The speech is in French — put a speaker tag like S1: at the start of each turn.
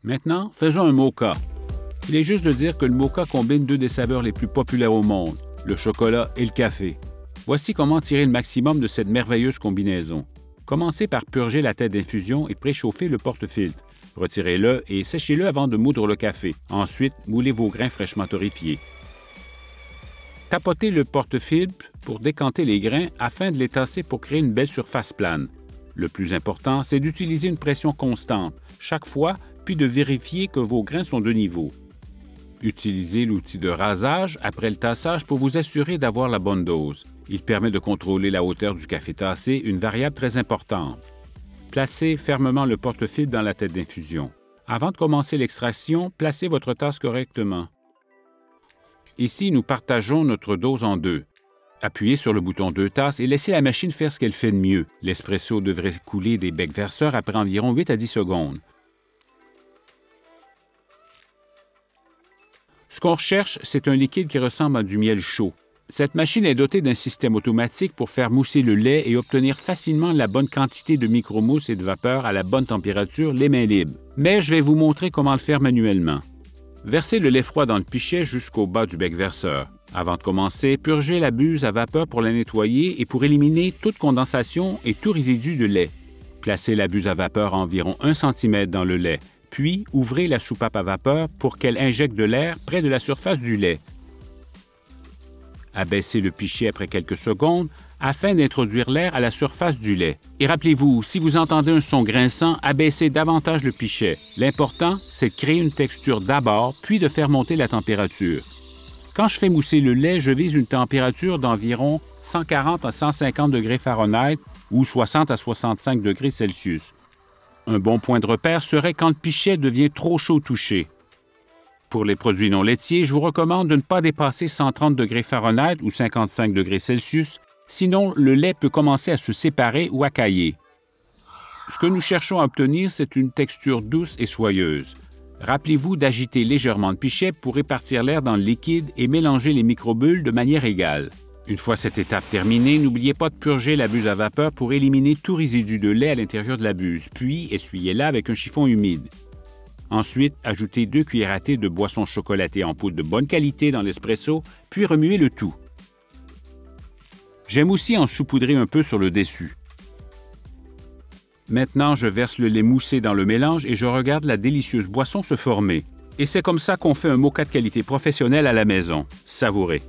S1: Maintenant, faisons un moka. Il est juste de dire que le moka combine deux des saveurs les plus populaires au monde, le chocolat et le café. Voici comment tirer le maximum de cette merveilleuse combinaison. Commencez par purger la tête d'infusion et préchauffer le porte-filtre. Retirez-le et séchez-le avant de moudre le café. Ensuite, moulez vos grains fraîchement torréfiés. Tapotez le porte-filtre pour décanter les grains afin de les tasser pour créer une belle surface plane. Le plus important, c'est d'utiliser une pression constante chaque fois, puis de vérifier que vos grains sont de niveau. Utilisez l'outil de rasage après le tassage pour vous assurer d'avoir la bonne dose. Il permet de contrôler la hauteur du café tassé, une variable très importante. Placez fermement le porte-filtre dans la tête d'infusion. Avant de commencer l'extraction, placez votre tasse correctement. Ici, nous partageons notre dose en deux. Appuyez sur le bouton 2 tasses et laissez la machine faire ce qu'elle fait de mieux. L'espresso devrait couler des becs verseurs après environ 8 à 10 secondes. Ce qu'on recherche, c'est un liquide qui ressemble à du miel chaud. Cette machine est dotée d'un système automatique pour faire mousser le lait et obtenir facilement la bonne quantité de micromousse et de vapeur à la bonne température, les mains libres. Mais je vais vous montrer comment le faire manuellement. Versez le lait froid dans le pichet jusqu'au bas du bec verseur. Avant de commencer, purgez la buse à vapeur pour la nettoyer et pour éliminer toute condensation et tout résidu de lait. Placez la buse à vapeur à environ 1 cm dans le lait, puis ouvrez la soupape à vapeur pour qu'elle injecte de l'air près de la surface du lait. Abaissez le pichet après quelques secondes afin d'introduire l'air à la surface du lait. Et rappelez-vous, si vous entendez un son grinçant, abaissez davantage le pichet. L'important, c'est de créer une texture d'abord, puis de faire monter la température. Quand je fais mousser le lait, je vise une température d'environ 140 à 150 degrés Fahrenheit ou 60 à 65 degrés Celsius. Un bon point de repère serait quand le pichet devient trop chaud au toucher. Pour les produits non laitiers, je vous recommande de ne pas dépasser 130 degrés Fahrenheit ou 55 degrés Celsius, sinon le lait peut commencer à se séparer ou à cailler. Ce que nous cherchons à obtenir, c'est une texture douce et soyeuse. Rappelez-vous d'agiter légèrement le pichet pour répartir l'air dans le liquide et mélanger les microbulles de manière égale. Une fois cette étape terminée, n'oubliez pas de purger la buse à vapeur pour éliminer tout résidu de lait à l'intérieur de la buse, puis essuyez-la avec un chiffon humide. Ensuite, ajoutez 2 cuillères à thé de boisson chocolatée en poudre de bonne qualité dans l'espresso, puis remuez le tout. J'aime aussi en saupoudrer un peu sur le dessus. Maintenant, je verse le lait moussé dans le mélange et je regarde la délicieuse boisson se former. Et c'est comme ça qu'on fait un moka de qualité professionnelle à la maison. Savourez!